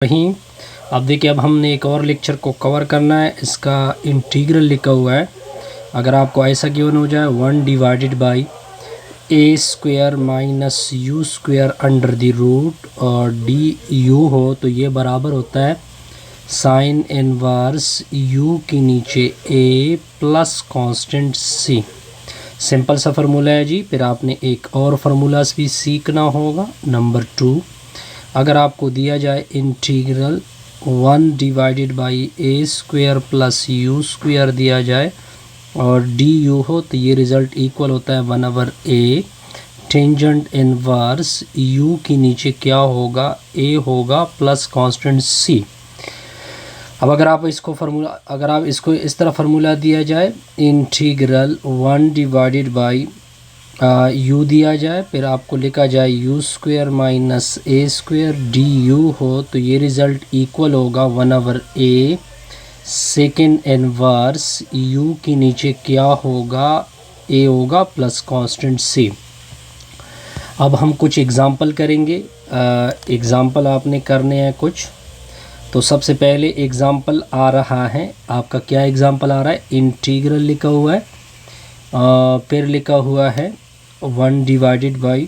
वहीं अब देखिए, अब हमने एक और लेक्चर को कवर करना है। इसका इंटीग्रल लिखा हुआ है। अगर आपको ऐसा गिवन हो जाए 1 divided by a square minus u square under the root और डी यू हो, तो ये बराबर होता है साइन इनवर्स यू के नीचे ए प्लस कांस्टेंट सी। सिंपल सा फार्मूला है जी। फिर आपने एक और फार्मूलास भी सीखना होगा। नंबर 2, अगर आपको दिया जाए integral 1 divided by a square plus you square दिया जाए और डी यू हो, तो ये रिज़ल्ट इक्वल होता है 1/a टेंजेंट इनवर्स यू के नीचे क्या होगा, a होगा प्लस कांस्टेंट c। अब अगर आप इसको इस तरह फार्मूला दिया जाए, इंटीग्रल 1 डिवाइडेड बाई u दिया जाए, फिर आपको लिखा जाए you square minus A square D u हो, तो ये रिज़ल्ट इक्वल होगा 1/a सेकेंड इनवर्स u के नीचे क्या होगा, a होगा प्लस कांस्टेंट c। अब हम कुछ एग्ज़ाम्पल करेंगे। एग्ज़ाम्पल आपने करने हैं कुछ। तो सबसे पहले एग्ज़ाम्पल आ रहा है आपका, क्या एग्ज़ाम्पल आ रहा है, इंटीग्रल लिखा हुआ है, फिर लिखा हुआ है 1 डिवाइडेड बाई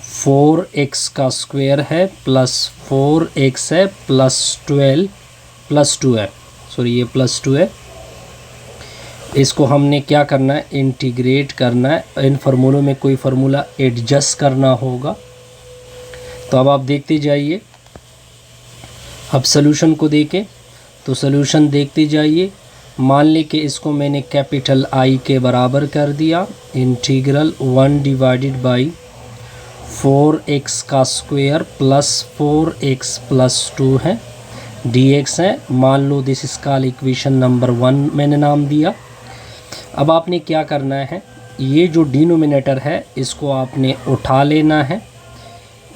4x का स्क्वायर है प्लस 4x है प्लस 12 प्लस 2 है, सॉरी ये प्लस 2 है। इसको हमने क्या करना है, इंटीग्रेट करना है। इन फार्मूलों में कोई फार्मूला एडजस्ट करना होगा। तो अब आप देखते जाइए। अब सॉल्यूशन को देखें, तो सॉल्यूशन देखते जाइए। मान लें कि इसको मैंने कैपिटल I के बराबर कर दिया। इंटीग्रल 1 डिवाइडेड बाई 4x का स्क्वायर प्लस 4x प्लस 2 है, dx है। मान लो this is called equation number 1 मैंने नाम दिया। अब आपने क्या करना है, ये जो डिनोमिनेटर है इसको आपने उठा लेना है।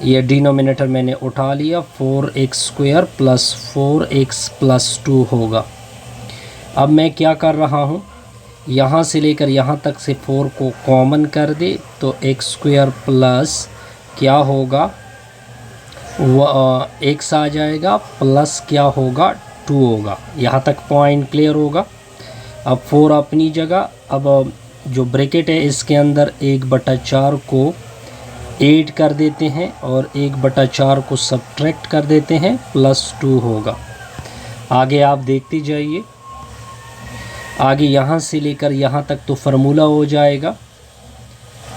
ये डिनोमिनेटर मैंने उठा लिया, 4x square plus 4x plus 2 होगा। अब मैं क्या कर रहा हूँ, यहाँ से लेकर यहाँ तक से 4 को कॉमन कर दे, तो x स्क्वायर प्लस क्या होगा, x आ जाएगा प्लस क्या होगा 2 होगा। यहाँ तक पॉइंट क्लियर होगा। अब 4 अपनी जगह। अब जो ब्रैकेट है इसके अंदर 1/4 को ऐड कर देते हैं और 1/4 को सब्ट्रैक्ट कर देते हैं, प्लस 2 होगा। आगे आप देखते जाइए। आगे यहाँ से लेकर यहाँ तक तो फार्मूला हो जाएगा।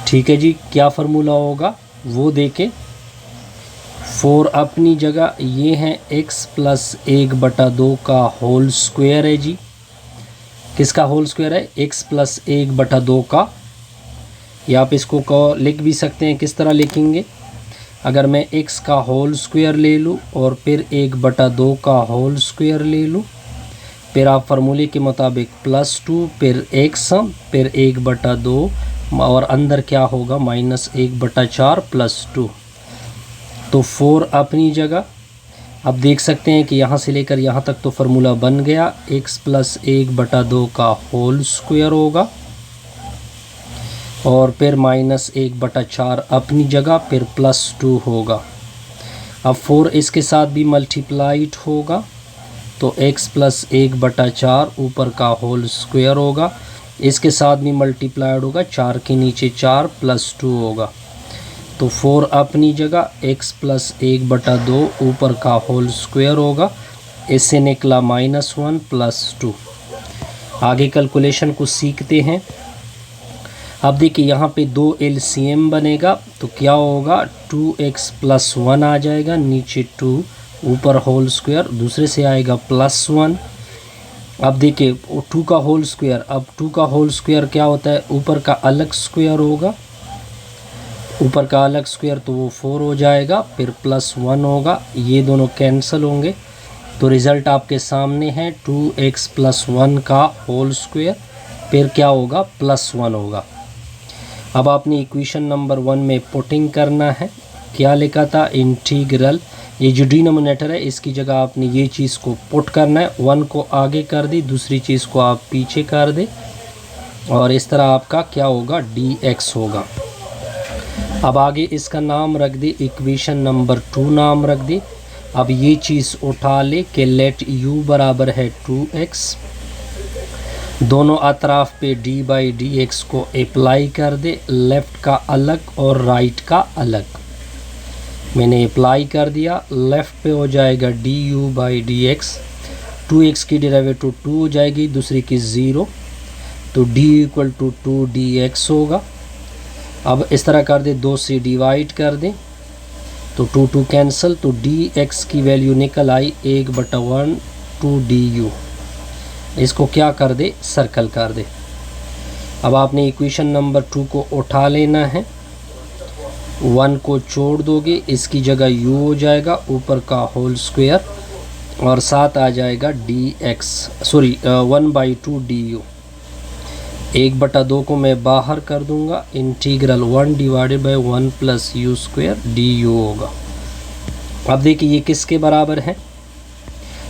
ठीक है जी, क्या फार्मूला होगा वो देखें। 4 अपनी जगह, ये है x प्लस 1/2 का होल स्क्वायर है जी। किसका होल स्क्वायर है, x प्लस 1/2 का। या आप इसको लिख भी सकते हैं, किस तरह लिखेंगे, अगर मैं x का होल स्क्वायर ले लूँ और फिर 1/2 का होल स्क्वायर ले लूँ, फिर आप फार्मूले के मुताबिक प्लस 2 फिर x फिर 1/2 और अंदर क्या होगा माइनस 1/4 प्लस 2। तो 4 अपनी जगह। अब देख सकते हैं कि यहाँ से लेकर यहाँ तक तो फार्मूला बन गया, x प्लस 1/2 का होल स्क्वायर होगा और फिर माइनस 1/4 अपनी जगह, फिर प्लस 2 होगा। अब 4 इसके साथ भी मल्टीप्लाइड होगा, तो x प्लस 1/4 ऊपर का होल स्क्वायर होगा, इसके साथ भी मल्टीप्लाइड होगा, 4 के नीचे 4 प्लस 2 होगा। तो 4 अपनी जगह, x प्लस 1/2 ऊपर का होल स्क्वायर होगा, इससे निकला -1 प्लस 2। आगे कैलकुलेशन को सीखते हैं। अब देखिए यहाँ पे 2 LCM बनेगा, तो क्या होगा 2x प्लस 1 आ जाएगा, नीचे 2 ऊपर होल स्क्वायर, दूसरे से आएगा +1। अब देखिए 2 का होल स्क्वायर, अब 2 का होल स्क्वायर क्या होता है, ऊपर का अलग स्क्वायर होगा, ऊपर का अलग स्क्वायर तो वो 4 हो जाएगा, फिर +1 होगा, ये दोनों कैंसिल होंगे। तो रिज़ल्ट आपके सामने है 2x प्लस 1 का होल स्क्वायर, फिर क्या होगा +1 होगा। अब आपने इक्वेशन नंबर 1 में पुटिंग करना है। क्या लिखा था, इंटीग्रल, ये जो डिनोमिनेटर है इसकी जगह आपने ये चीज़ को पुट करना है, 1 को आगे कर दी, दूसरी चीज़ को आप पीछे कर दे और इस तरह आपका क्या होगा dx होगा। अब आगे इसका नाम रख दे, इक्वेशन नंबर 2 नाम रख दे। अब ये चीज़ उठा ले कि लेट u बराबर है 2x, दोनों अतराफ पे d बाई डी एक्स को अप्लाई कर दे, लेफ़्ट का अलग और राइट का अलग। मैंने अप्लाई कर दिया, लेफ़्ट पे हो जाएगा du by D x, 2x की डेरिवेटिव 2 हो जाएगी, दूसरी की 0, तो d इक्वल टू 2dx होगा। अब इस तरह कर दे, 2 से डिवाइड कर दें तो 2 कैंसिल, तो dx की वैल्यू निकल आई 1/1 2du। इसको क्या कर दे, सर्कल कर दे। अब आपने इक्वेशन नंबर 2 को उठा लेना है, 1 को छोड़ दोगे, इसकी जगह u हो जाएगा, ऊपर का होल स्क्वायर और साथ आ जाएगा dx 1/2 du। 1/2 को मैं बाहर कर दूंगा, integral 1 divided by 1 plus you square du होगा। अब देखिए ये किसके बराबर है,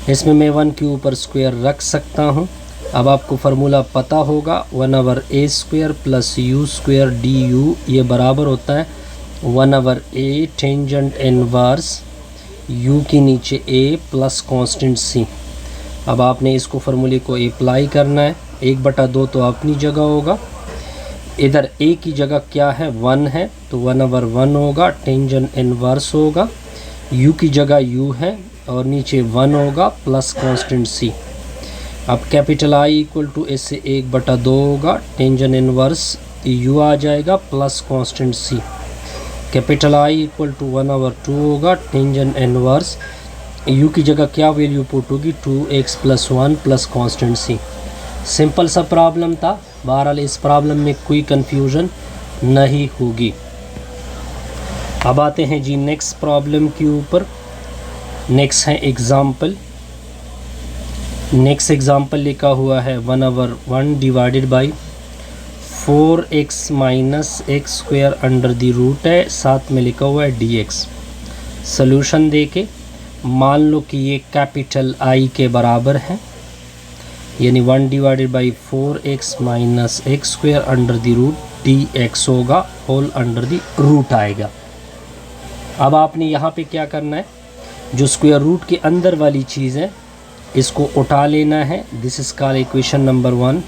इसमें मैं 1 के ऊपर स्क्वायर रख सकता हूँ। अब आपको फार्मूला पता होगा, 1/a² plus you square du, ये बराबर होता है 1/a टेंजेंट इनवर्स u के नीचे a प्लस कांस्टेंट c। अब आपने इसको फार्मूले को अप्लाई करना है, 1/2 तो अपनी जगह होगा, इधर a की जगह क्या है 1 है, तो 1/1 होगा, टेंजेंट इनवर्स होगा, u की जगह u है और नीचे 1 होगा प्लस कांस्टेंट c। अब कैपिटल I इक्वल टू इससे 1/2 होगा, टेंजेंट इनवर्स u आ जाएगा plus constant c। Capital I equal to 1/2 होगा, टेंजेंट इनवर्स u की जगह क्या वैल्यू पुट होगी 2x plus 1 plus constant c। Simple सा प्रॉब्लम था, बहरहाल इस प्रॉब्लम में कोई कंफ्यूजन नहीं होगी। अब आते हैं जी नेक्स्ट प्रॉब्लम के ऊपर। नेक्स्ट है एग्जाम्पल। नेक्स्ट एग्जाम्पल लिखा हुआ है 1/1 divided by 4x minus x square under the root है, साथ में लिखा हुआ है dx। सॉल्यूशन देके मान लो कि ये कैपिटल I के बराबर है, यानी 1 divided by 4x minus x square under the root dx होगा, होल अंडर द रूट आएगा। अब आपने यहाँ पे क्या करना है, जो स्क्वायर रूट के अंदर वाली चीज़ है इसको उठा लेना है। This is called equation number 1।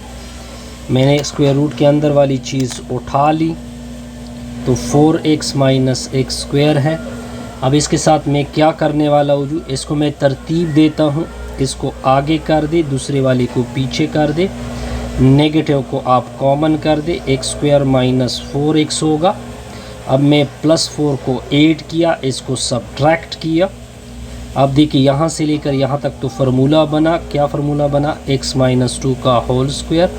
मैंने स्क्वायर रूट के अंदर वाली चीज़ उठा ली, तो 4x माइनस एक्स स्क्वायर है। अब इसके साथ मैं क्या करने वाला हूँ, इसको मैं तरतीब देता हूँ, इसको आगे कर दे, दूसरे वाले को पीछे कर दे, नेगेटिव को आप कॉमन कर दे, एक्स स्क्वायर माइनस 4x होगा। अब मैं +4 को ऐड किया, इसको सब्ट्रैक्ट किया। अब देखिए यहाँ से लेकर यहाँ तक तो फार्मूला बना, क्या फार्मूला बना, x माइनस 2 का होल स्क्वायर,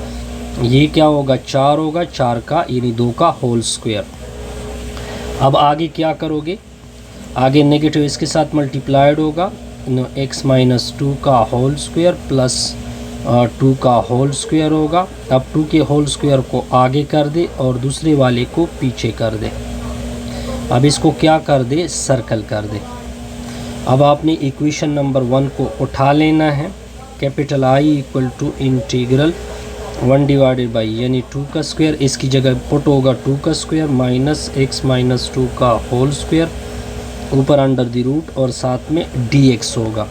ये क्या होगा 4 होगा, 4 का यानी 2 का होल स्क्वायर। अब आगे क्या करोगे, आगे नेगेटिव इसके साथ मल्टीप्लाइड होगा, x माइनस 2 का होल स्क्वायर प्लस 2 का होल स्क्वायर होगा। अब 2 के होल स्क्वायर को आगे कर दे और दूसरे वाले को पीछे कर दे। अब इसको क्या कर दे, सर्कल कर दे। अब आपने इक्वेशन नंबर 1 को उठा लेना है, capital I equal to integral 1 divided by यानी 2 का स्क्वायर, इसकी जगह पुट होगा 2 का स्क्वायर माइनस x माइनस 2 का होल स्क्वायर, ऊपर अंडर द रूट और साथ में dx होगा।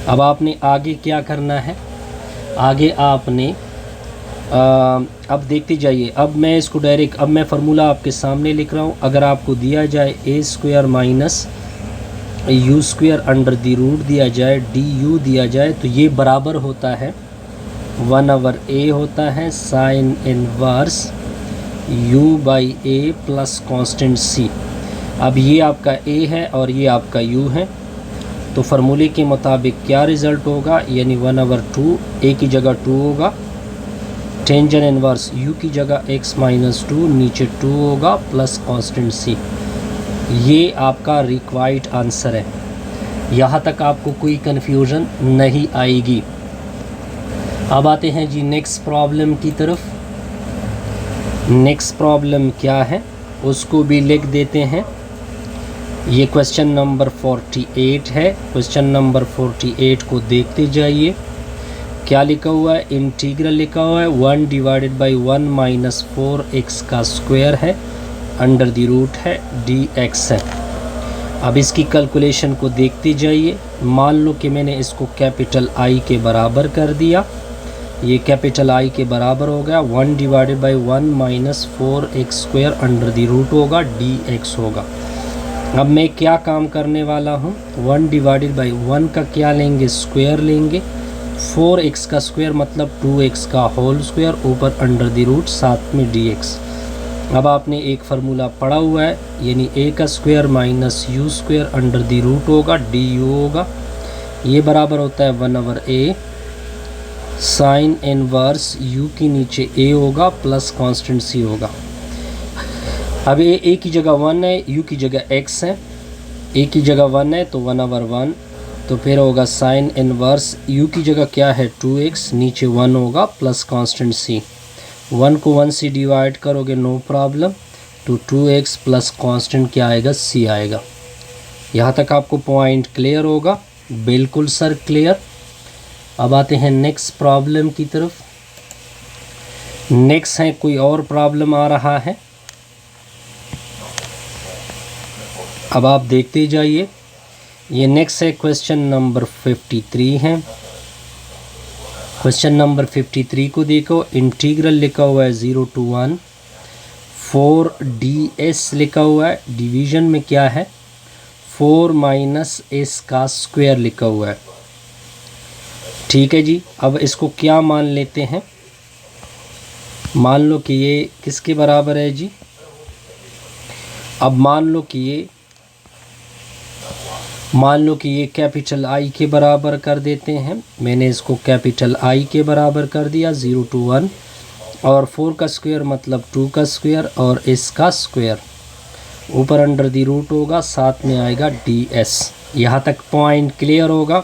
अब आपने आगे क्या करना है, आगे आपने अब देखते जाइए। अब मैं इसको डायरेक्ट, अब मैं फार्मूला आपके सामने लिख रहा हूँ। अगर आपको दिया जाए a square minus u square under the root दिया जाए, du दिया जाए, तो ये बराबर होता है 1/a होता है sine inverse u by a plus constant c। अब ये आपका a है और ये आपका u है, तो फार्मूले के मुताबिक क्या रिज़ल्ट होगा, यानी 1/2, a की जगह 2 होगा, टेंजेंट इनवर्स u की जगह x माइनस 2, नीचे 2 होगा प्लस कांस्टेंट c। ये आपका रिक्वायर्ड आंसर है। यहाँ तक आपको कोई कन्फ्यूजन नहीं आएगी। अब आते हैं जी नेक्स्ट प्रॉब्लम की तरफ। नेक्स्ट प्रॉब्लम क्या है उसको भी लिख देते हैं। ये क्वेश्चन नंबर 48 है। क्वेश्चन नंबर 48 को देखते जाइए। क्या लिखा हुआ है, इंटीग्रल लिखा हुआ है 1 डिवाइडेड बाई 1 माइनस 4x का स्क्वायर है, अंडर द रूट है dx है। अब इसकी कैलकुलेशन को देखते जाइए। मान लो कि मैंने इसको कैपिटल आई के बराबर कर दिया, ये कैपिटल आई के बराबर हो गया। 1 divided by 1 minus 4x square under the root होगा, dx होगा। अब मैं क्या काम करने वाला हूँ, 1 डिवाइडेड बाई 1 का क्या लेंगे, स्क्वायर लेंगे। 4x का स्क्वायर मतलब 2x का होल स्क्वायर, ऊपर अंडर द रूट, साथ में dx। अब आपने एक फार्मूला पढ़ा हुआ है, यानी a का square minus u square under the root होगा, du होगा। ये बराबर होता है 1/a साइन इनवर्स u की नीचे a होगा प्लस कांस्टेंट c होगा। अब a की जगह 1 है, u की जगह x है। a की जगह 1 है तो 1/1, तो फिर होगा साइन इनवर्स u की जगह क्या है 2x, नीचे 1 होगा प्लस कांस्टेंट c। 1 को 1 से डिवाइड करोगे नो प्रॉब्लम, तो 2x प्लस कांस्टेंट क्या आएगा, c आएगा। यहाँ तक आपको पॉइंट क्लियर होगा? बिल्कुल सर क्लियर। अब आते हैं नेक्स्ट प्रॉब्लम की तरफ। नेक्स्ट है कोई और प्रॉब्लम आ रहा है, अब आप देखते जाइए। ये नेक्स्ट है क्वेश्चन नंबर 53 है। क्वेश्चन नंबर 53 को देखो, इंटीग्रल लिखा हुआ है 0 to 1, 4ds लिखा हुआ है, डिवीजन में क्या है 4 माइनस s का स्क्वायर लिखा हुआ है। ठीक है जी। अब इसको क्या मान लेते हैं, मान लो कि ये किसके बराबर है जी। अब मान लो कि ये कैपिटल I के बराबर कर देते हैं। मैंने इसको कैपिटल I के बराबर कर दिया 0 to 1, और 4 का स्क्वायर मतलब 2 का स्क्वायर और s का स्क्वायर, ऊपर अंडर दी रूट होगा, साथ में आएगा ds। यहाँ तक पॉइंट क्लियर होगा?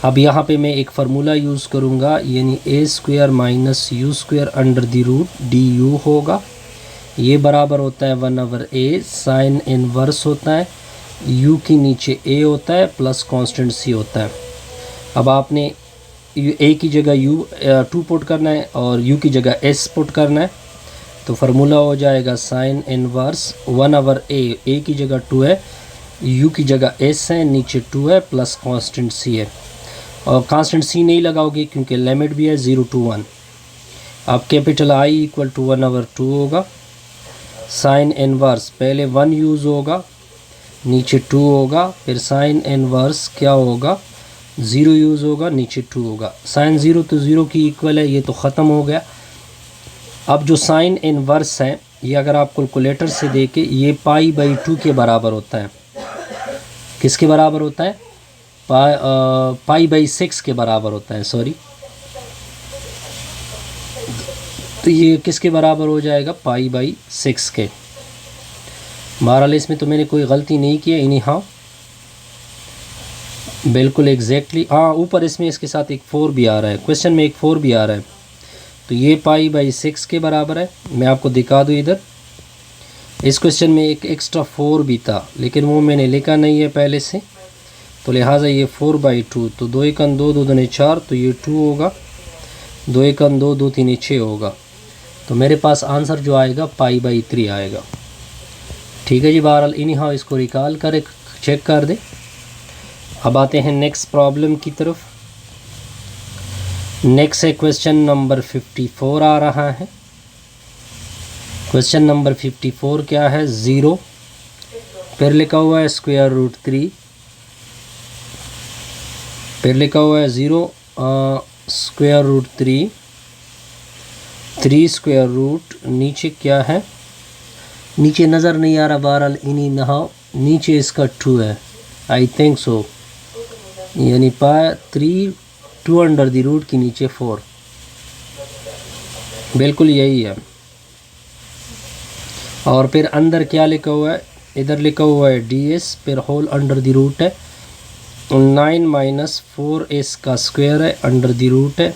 अब यहाँ पे मैं एक फार्मूला यूज़ करूँगा, यानी a square minus u square under the root du होगा। ये बराबर होता है 1/a साइन इनवर्स होता है, u की नीचे a होता है प्लस कांस्टेंट c होता है। अब आपने a की जगह 2 पुट करना है और u की जगह s पुट करना है, तो फार्मूला हो जाएगा साइन इनवर्स 1/a की जगह 2 है, u की जगह s है, नीचे 2 है प्लस कांस्टेंट c है। और कांस्टेंट c नहीं लगाओगे क्योंकि लिमिट भी है 0 to 1। अब कैपिटल I इक्वल टू 1/2 होगा। साइन इनवर्स पहले 1 यूज़ होगा, नीचे 2 होगा, फिर साइन इनवर्स क्या होगा 0 यूज़ होगा, नीचे 2 होगा। साइन 0 तो 0 की इक्वल है, ये तो ख़त्म हो गया। अब जो साइन इनवर्स है ये अगर आप कैलकुलेटर से देखें, ये π/2 के बराबर होता है। किसके बराबर होता है? π/6 के बराबर होता है, सॉरी। तो ये किसके बराबर हो जाएगा, π/6 के। बहरहाल इसमें तो मैंने कोई गलती नहीं की है, इन्हीं हाँ बिल्कुल एग्जैक्टली, हाँ ऊपर इसमें इसके साथ एक 4 भी आ रहा है, क्वेश्चन में एक 4 भी आ रहा है, तो ये π/6 के बराबर है। मैं आपको दिखा दूँ, इधर इस क्वेश्चन में एक एक्स्ट्रा 4 भी था, लेकिन वो मैंने लिखा नहीं है पहले से, तो लिहाजा ये 4/2, तो 2 × 2 2 दूनी 4, तो ये 2 होगा, 2 × 2 2 3 6 होगा, तो मेरे पास आंसर जो आएगा π/3 आएगा। ठीक है जी। बहरहाल इन्हीं हाँ इसको रिकॉल कर चेक कर दे। अब आते हैं नेक्स्ट प्रॉब्लम की तरफ। नेक्स्ट है क्वेश्चन नंबर 54 आ रहा है। क्वेश्चन नंबर 54 क्या है, 0 फिर लिखा हुआ है √3, फिर लिखा हुआ है 0 √3, 3 स्क्वायर रूट, नीचे क्या है, नीचे नज़र नहीं आ रहा, बहरहाल इन्हीं नहाओ, नीचे इसका 2 है, आई थिंक सो, यानी 3 2 अंडर द रूट के नीचे 4, बिल्कुल यही है। और फिर अंदर क्या लिखा हुआ है, इधर लिखा हुआ है ds, फिर होल अंडर द रूट है, 9 - 4s का स्क्वायर है, अंडर द रूट है।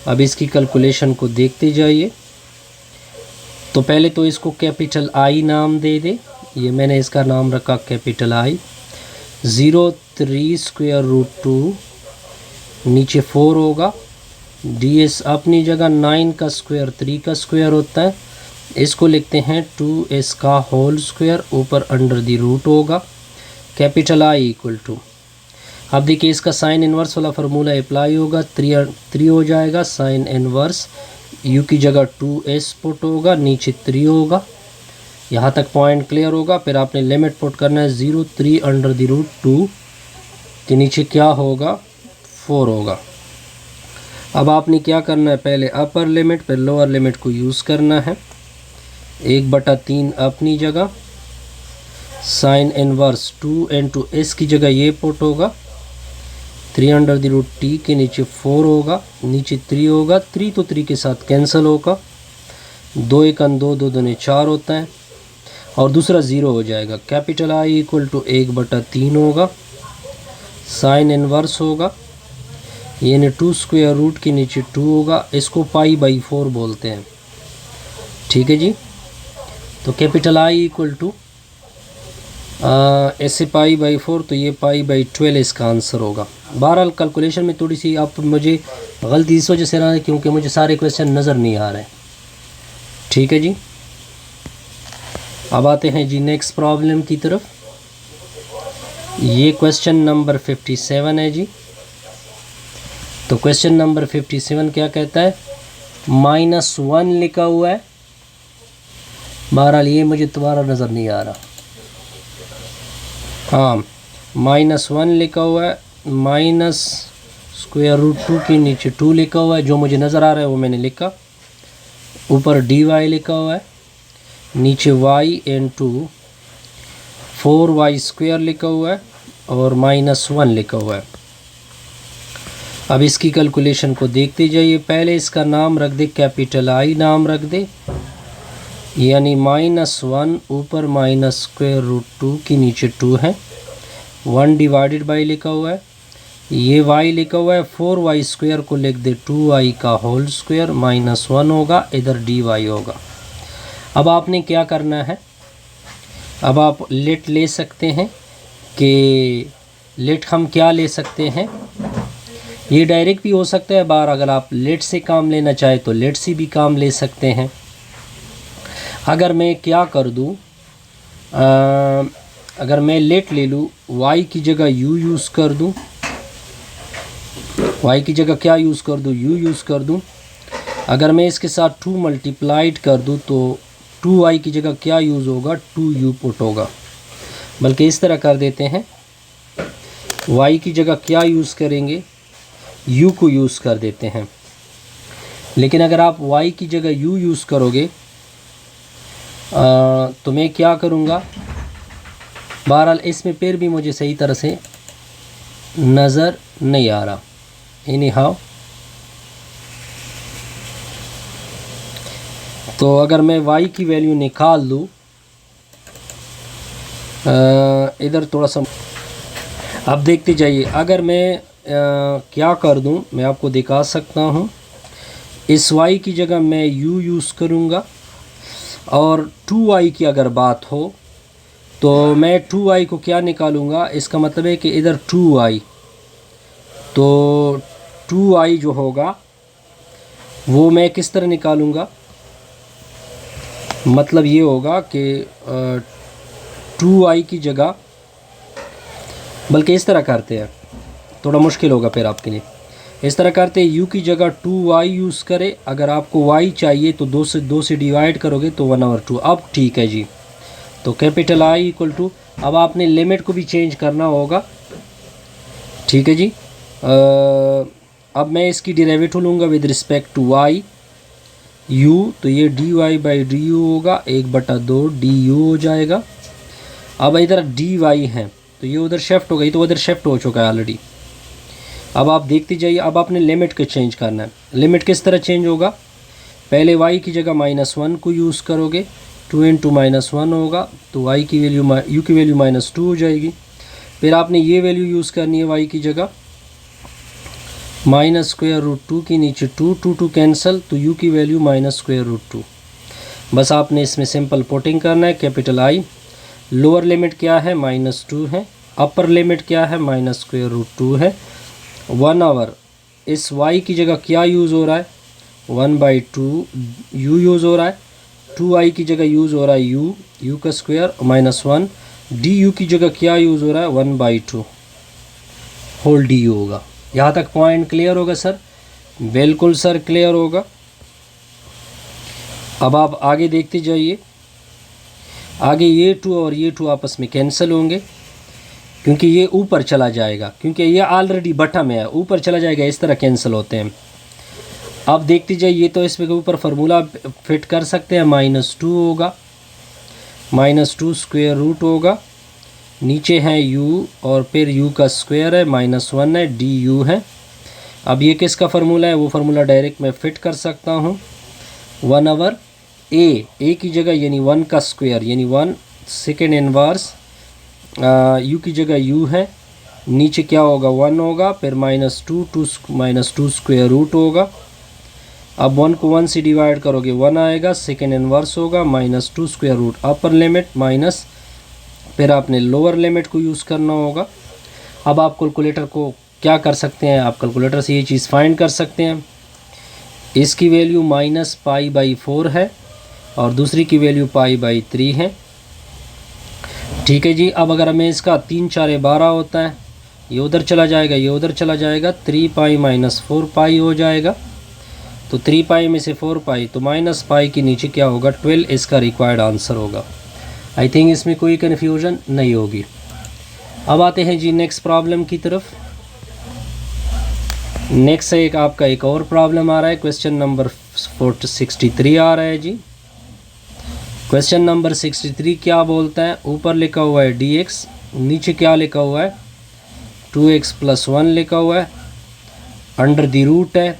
अब इसकी कैलकुलेशन को देखते जाइए। तो पहले तो इसको कैपिटल I नाम दे दे, ये मैंने इसका नाम रखा कैपिटल I। 0 3 स्क्वायर रूट 2, नीचे 4 होगा, ds अपनी जगह 9 का स्क्वायर 3 का स्क्वायर होता है, इसको लिखते हैं 2s का होल स्क्वायर ऊपर अंडर द रूट होगा कैपिटल I इक्वल टू, अब देखिए इसका साइन इन्वर्स वाला फार्मूला अप्लाई होगा, 3 हो जाएगा, साइन इन्वर्स u की जगह 2s पुट होगा, नीचे 3 होगा। यहाँ तक पॉइंट क्लियर होगा। फिर आपने लिमिट पुट करना है 0 3 अंडर द रूट 2 के नीचे क्या होगा 4 होगा। अब आपने क्या करना है, पहले अपर लिमिट फिर लोअर लिमिट को यूज़ करना है। 1/3 अपनी जगह, साइन इनवर्स 2 इंटू एस की जगह ये पुट होगा, 3 अंडर द रूट टी के नीचे 4 होगा, नीचे 3 होगा, 3 तो 3 के साथ कैंसिल होगा, 2 1 2 2 दूने 4 होता है और दूसरा 0 हो जाएगा। कैपिटल I इक्वल टू 1/3 होगा, साइन इनवर्स होगा यानी 2 स्क्वायर रूट के नीचे 2 होगा, इसको π/4 बोलते हैं। ठीक है जी, तो कैपिटल I इक्वल टू ऐसे π/4 तो ये π/12 इसका आंसर होगा। बहरहाल कैलकुलेशन में थोड़ी सी आप मुझे गलती इस वजह से रहा है क्योंकि मुझे सारे क्वेश्चन नज़र नहीं आ रहे। ठीक है जी, अब आते हैं जी नेक्स्ट प्रॉब्लम की तरफ। ये क्वेश्चन नंबर 57 है जी। तो क्वेश्चन नंबर 57 क्या कहता है, -1 लिखा हुआ है। बहरहाल ये मुझे तुम्हारा नज़र नहीं आ रहा। हाँ, -1 लिखा हुआ है, माइनस स्क्वायर रूट 2 के नीचे 2 लिखा हुआ है। जो मुझे नज़र आ रहा है वो मैंने लिखा। ऊपर dy लिखा हुआ है, नीचे y इंटू 4y² लिखा हुआ है और -1 लिखा हुआ है। अब इसकी कैलकुलेशन को देखते जाइए। पहले इसका नाम रख दे, कैपिटल I नाम रख दे, यानी -1 ऊपर माइनस स्क्वायर रूट 2 के नीचे 2 है, 1 डिवाइडेड बाई लिखा हुआ है, ये y लिखा हुआ है, 4y² को लिख दे 2y का होल स्क्वायर, -1 होगा, इधर dy होगा। अब आपने क्या करना है, अब आप लेट ले सकते हैं कि लेट हम क्या ले सकते हैं, ये डायरेक्ट भी हो सकता है बार, अगर आप लेट से काम लेना चाहे तो लेट से भी काम ले सकते हैं। अगर मैं क्या कर दूँ, अगर मैं लेट ले लूँ, y की जगह u यूज़ कर दूँ, y की जगह क्या यूज़ कर दूँ, u यूज़ कर दूँ। अगर मैं इसके साथ 2 मल्टीप्लाइड कर दूँ तो 2y की जगह क्या यूज़ होगा, 2u पुट होगा। बल्कि इस तरह कर देते हैं, y की जगह क्या यूज़ करेंगे, u को यूज़ कर देते हैं। लेकिन अगर आप y की जगह u यूज़ करोगे तो मैं क्या करूँगा, बहरहाल इसमें फिर भी मुझे सही तरह से नज़र नहीं आ रहा। एनी हाउ, तो अगर मैं y की वैल्यू निकाल दूँ, इधर थोड़ा सा अब देखते जाइए। अगर मैं क्या कर दूँ, मैं आपको दिखा सकता हूँ। इस y की जगह मैं u यूज़ करूँगा और 2y की अगर बात हो तो मैं 2y को क्या निकालूँगा, इसका मतलब है कि इधर 2y, तो 2y जो होगा वो मैं किस तरह निकालूँगा, मतलब ये होगा कि 2y की जगह, बल्कि इस तरह करते हैं, थोड़ा मुश्किल होगा फिर आपके लिए। इस तरह करते हैं, u की जगह 2y यूज़ करें। अगर आपको y चाहिए तो 2 से डिवाइड करोगे तो 1/2। अब ठीक है जी, तो कैपिटल I इक्वल टू, अब आपने लिमिट को भी चेंज करना होगा। ठीक है जी, अब मैं इसकी डेरिवेटिव लूँगा with respect to y u, तो ये dy/du होगा, 1/2 du हो जाएगा। अब इधर dy है तो ये उधर शिफ्ट हो गई, तो उधर शिफ्ट हो चुका है ऑलरेडी। अब आप देखते जाइए, अब आपने लिमिट को चेंज करना है। लिमिट किस तरह चेंज होगा, पहले y की जगह -1 को यूज़ करोगे, 2 इंटू -1 होगा, तो y की वैल्यू u की वैल्यू -2 हो जाएगी। फिर आपने ये वैल्यू यूज़ करनी है y की जगह, -√2 के नीचे 2 कैंसिल, तो u की वैल्यू -√2। बस आपने इसमें सिंपल पुटिंग करना है। कैपिटल I, लोअर लिमिट क्या है, -2 है, अपर लिमिट क्या है, -√2 है। 1/, इस y की जगह क्या यूज़ हो रहा है, 1/2 u यूज़ हो रहा है, 2i की जगह यूज़ हो रहा है यू का स्क्वायर -1, du की जगह क्या यूज़ हो रहा है 1/2 होल du होगा। यहाँ तक पॉइंट क्लियर होगा सर? बिल्कुल सर क्लियर होगा। अब आप आगे देखते जाइए, आगे ये 2 और ये 2 आपस में कैंसिल होंगे क्योंकि ये ऊपर चला जाएगा, क्योंकि ये ऑलरेडी बटा में है, ऊपर चला जाएगा, इस तरह कैंसिल होते हैं। अब देखते जाइए, तो इसके ऊपर फार्मूला फिट कर सकते हैं, -2 होगा, -2 स्क्वायर रूट होगा, नीचे है u और फिर u का स्क्वायर है, -1 है, du है। अब ये किसका फार्मूला है? वो फार्मूला डायरेक्ट मैं फिट कर सकता हूँ, 1/a की जगह यानी 1 का स्क्वायर यानी 1 सेकेंड इनवर्स, u की जगह u है, नीचे क्या होगा 1 होगा, फिर -2 स्क्वायर रूट होगा। अब 1 को 1 से डिवाइड करोगे 1 आएगा, सेकेंड इनवर्स होगा, -2 square root upper limit minus, फिर आपने लोअर लिमिट को यूज़ करना होगा। अब आप कैलकुलेटर को क्या कर सकते हैं, आप कैलकुलेटर से ये चीज़ फाइंड कर सकते हैं। इसकी वैल्यू -π/4 है और दूसरी की वैल्यू π/3 है। ठीक है जी। अब अगर हमें इसका 3 4 12 होता है, ये उधर चला जाएगा, ये उधर चला जाएगा, 3π - 4π हो जाएगा। तो 3π में से 4π, तो -π के नीचे क्या होगा 12, इसका रिक्वायर्ड आंसर होगा। आई थिंक इसमें कोई कन्फ्यूजन नहीं होगी। अब आते हैं जी नेक्स्ट प्रॉब्लम की तरफ। नेक्स्ट है आपका एक और प्रॉब्लम आ रहा है, क्वेश्चन नंबर 63 आ रहा है जी। क्वेश्चन नंबर 63 क्या बोलता है? ऊपर लिखा हुआ है dx, नीचे क्या लिखा हुआ है 2x + 1 लिखा हुआ है, अंडर द रूट है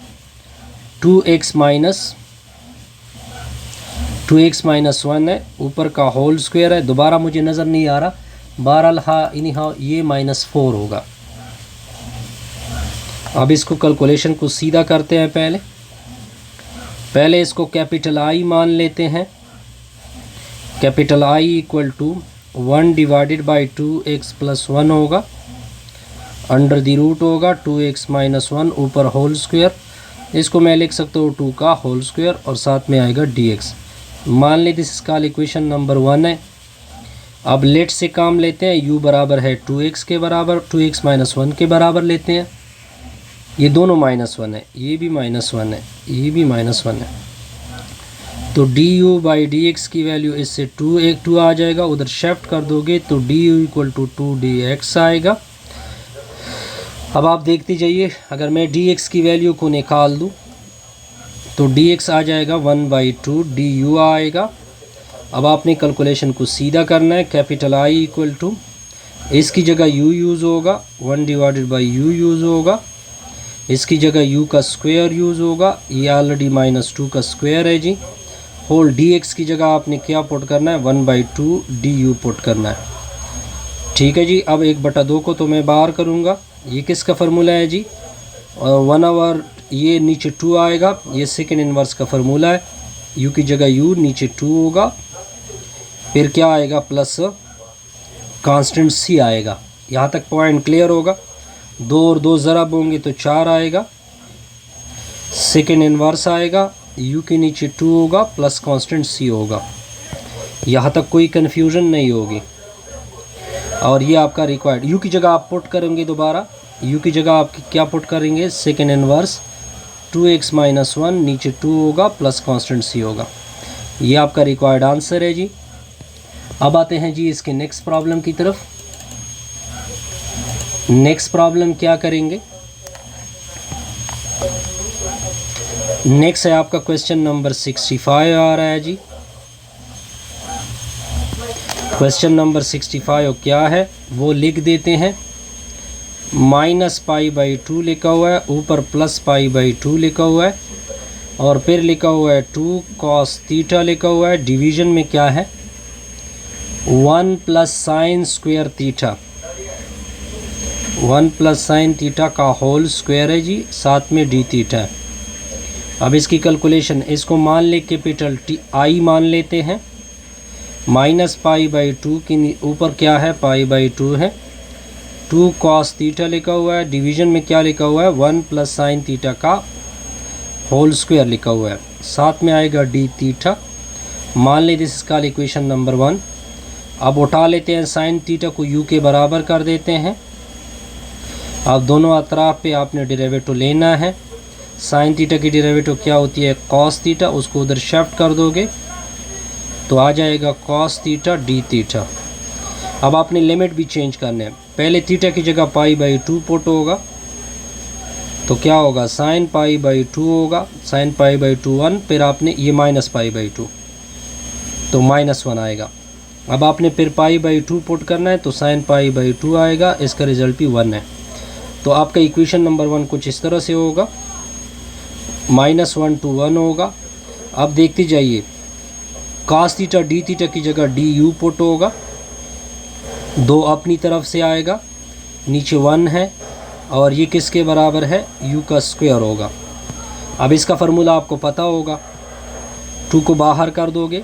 2x - 1 है, ऊपर का होल स्क्वायर है। दोबारा मुझे नज़र नहीं आ रहा, बहरहाल हाँ ये -4 होगा। अब इसको कैलकुलेशन को सीधा करते हैं। पहले इसको कैपिटल I मान लेते हैं। कैपिटल I = 1 / 2x + 1 होगा, अंडर द रूट होगा 2x - 1 ऊपर होल स्क्वायर, इसको मैं लिख सकता हूँ 2 का होल स्क्वायर और साथ में आएगा dx। मान लेते इसका इक्वेशन नंबर 1 है। अब लेट से काम लेते हैं, u बराबर है 2x के बराबर, 2x - 1 के बराबर लेते हैं। ये दोनों -1 है, ये भी -1 है, ये भी -1 है। तो du/dx की वैल्यू इससे 2 आ जाएगा, उधर शिफ्ट कर दोगे तो du = 2dx आएगा। अब आप देखते जाइए, अगर मैं dx की वैल्यू को निकाल दूँ तो dx आ जाएगा 1/2 du आएगा। अब आपने कैलकुलेशन को सीधा करना है। कैपिटल I = इसकी जगह u यूज़ होगा, 1 / u यूज़ होगा, इसकी जगह u का स्क्वायर यूज़ होगा, ये ऑलरेडी -2 का स्क्वायर है जी। होल dx की जगह आपने क्या पुट करना है 1/2 du पुट करना है। ठीक है जी। अब 1/2 को तो मैं बाहर करूँगा, ये किसका फार्मूला है जी 1/, ये नीचे 2 आएगा, ये सेकेंड इनवर्स का फार्मूला है, u की जगह u, नीचे 2 होगा, फिर क्या आएगा प्लस कांस्टेंट c आएगा। यहाँ तक पॉइंट क्लियर होगा। 2 और 2 ज़रब होंगे तो 4 आएगा, सेकेंड इनवर्स आएगा, u के नीचे 2 होगा प्लस कांस्टेंट c होगा। यहाँ तक कोई कन्फ्यूजन नहीं होगी। और ये आपका रिक्वायर्ड, u की जगह आप पुट करेंगे, दोबारा u की जगह आप क्या पुट करेंगे सेकेंड इनवर्स 2x - 1, नीचे 2 होगा प्लस कांस्टेंट c होगा। ये आपका रिक्वायर्ड आंसर है जी। अब आते हैं जी इसके नेक्स्ट प्रॉब्लम की तरफ। नेक्स्ट प्रॉब्लम क्या करेंगे? नेक्स्ट है आपका क्वेश्चन नंबर 65 आ रहा है जी। क्वेश्चन नंबर 65 क्या है वो लिख देते हैं। -π/2 लिखा हुआ है, ऊपर +π/2 लिखा हुआ है और फिर लिखा हुआ है 2 cos थीटा लिखा हुआ है। डिवीज़न में क्या है 1 + sin square theta, 1 + sin theta का होल स्क्वायर है जी, साथ में d थीटा है। अब इसकी कैलकुलेशन, इसको मान ले कैपिटल I मान लेते हैं। -π/2 के ऊपर क्या है π/2 है, 2 cos थीटा लिखा हुआ है। डिवीज़न में क्या लिखा हुआ है 1 + sin थीटा का होल स्क्वायर लिखा हुआ है, साथ में आएगा d थीटा मान लें this is called equation number 1। अब उठा लेते हैं साइन थीटा को u के बराबर कर देते हैं। अब दोनों अतराफ पे आपने डेरिवेटिव लेना है। साइन थीटा की डेरिवेटिव क्या होती है, कॉस थीटा, उसको उधर शिफ्ट कर दोगे तो आ जाएगा कॉस थीटा डी थीटा। अब आपने लिमिट भी चेंज करने हैं। पहले थीटा की जगह π/2 पुट होगा तो क्या होगा, साइन π/2 होगा, साइन π/2 1, फिर आपने ये माइनस π/2 तो -1 आएगा। अब आपने फिर π/2 पुट करना है तो साइन π/2 आएगा, इसका रिजल्ट भी 1 है। तो आपका इक्वेशन नंबर 1 कुछ इस तरह से होगा, -1 to 1 होगा। अब देखते जाइए, cos थीटा डी थीटा की जगह du पुट होगा, 2 अपनी तरफ से आएगा, नीचे 1 है और ये किसके बराबर है, u का स्क्वायर होगा। अब इसका फार्मूला आपको पता होगा, 2 को बाहर कर दोगे,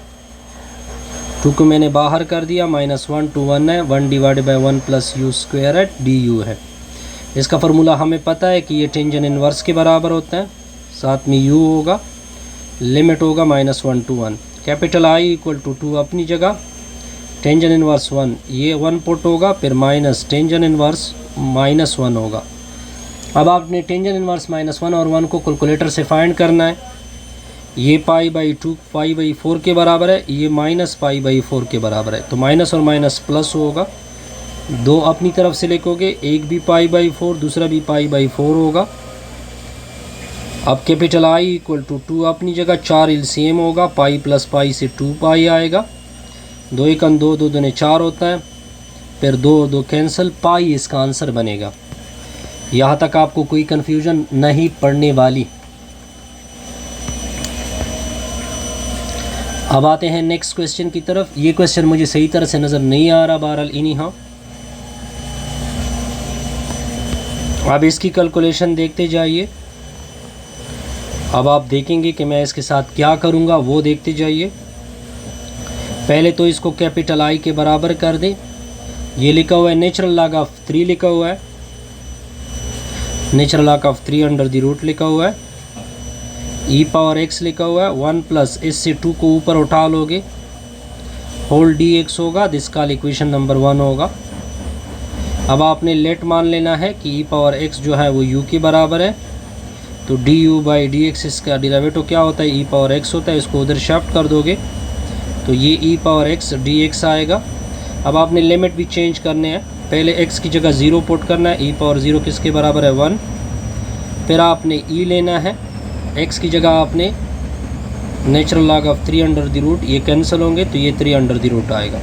2 को मैंने बाहर कर दिया, -1 to 1 है, 1 divided by 1 plus u square है, du है। इसका फार्मूला हमें पता है कि ये टेंजेंट इनवर्स के बराबर होता है, साथ में u होगा, लिमिट होगा -1 to 1, capital I equal to 2 अपनी जगह, टेंजेंट इनवर्स 1 ये 1 पुट होगा, फिर माइनस टेंजेंट इनवर्स -1 होगा। अब आपने टेंजेंट इनवर्स -1 और 1 को कैलकुलेटर से फाइंड करना है। ये π/2 π/4 के बराबर है, ये -π/4 के बराबर है, तो माइनस और माइनस प्लस होगा, 2 अपनी तरफ से लिखोगे, एक भी π/4 दूसरा भी π/4 होगा। अब कैपिटल I इक्वल टू 2 अपनी जगह, 4 एलसीएम होगा, पाई प्लस पाई से 2π आएगा, 2 1 2 2 दूने 4 होता है, फिर 2 2 कैंसिल, पाई इसका आंसर बनेगा। यहाँ तक आपको कोई कन्फ्यूजन नहीं पड़ने वाली। अब आते हैं नेक्स्ट क्वेश्चन की तरफ। ये क्वेश्चन मुझे सही तरह से नज़र नहीं आ रहा, बहरहाल इन्हीं हाँ। अब इसकी कैलकुलेशन देखते जाइए। अब आप देखेंगे कि मैं इसके साथ क्या करूँगा, वो देखते जाइए। पहले तो इसको कैपिटल I के बराबर कर दें। ये लिखा हुआ है नेचुरल लॉग ऑफ 3 लिखा हुआ है, natural log of 3 under the root लिखा हुआ है, e⁻x लिखा हुआ है, 1 प्लस इससे 2 को ऊपर उठा लोगे, होल dx होगा, दिस का इक्वेशन नंबर 1 होगा। अब आपने लेट मान लेना है कि e⁻x जो है वो u के बराबर है, तो du/dx इसका डेरिवेटिव क्या होता है, e⁻x होता है, इसको उधर शिफ्ट कर दोगे तो ये e⁻x dx आएगा। अब आपने लिमिट भी चेंज करने हैं। पहले x की जगह 0 पुट करना है, e⁻0 किसके बराबर है 1, फिर आपने e लेना है, x की जगह आपने natural log of 3 under the root, ये कैंसिल होंगे तो ये 3 अंडर द रूट आएगा।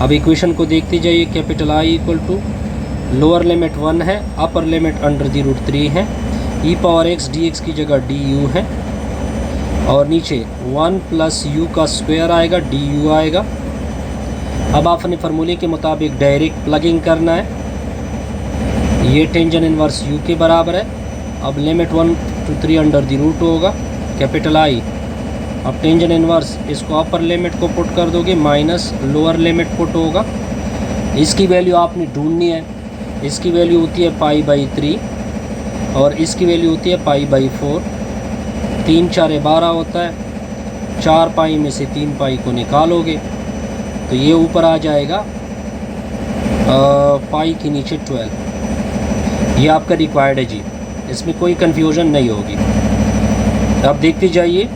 अब इक्वेशन को देखते जाइए, capital I equal to lower limit 1 है, upper limit under the root 3 है, e⁻x dx की जगह du है और नीचे 1 प्लस u का स्क्वायर आएगा, du आएगा। अब आपने फार्मूले के मुताबिक डायरेक्ट प्लगिंग करना है। ये टेंजेंट इनवर्स u के बराबर है। अब limit 1 to 3 under the root होगा, कैपिटल I। अब टेंजेंट इनवर्स इसको अपर लिमिट को पुट कर दोगे, माइनस लोअर लिमिट पुट होगा। इसकी वैल्यू आपने ढूंढनी है। इसकी वैल्यू होती है π/3 और इसकी वैल्यू होती है π/4। 3 4 12 होता है, 4 पाई में से 3 पाई को निकालोगे तो ये ऊपर आ जाएगा पाई के नीचे 12। ये आपका रिक्वायर्ड है जी, इसमें कोई कन्फ्यूज़न नहीं होगी। अब देखते जाइए,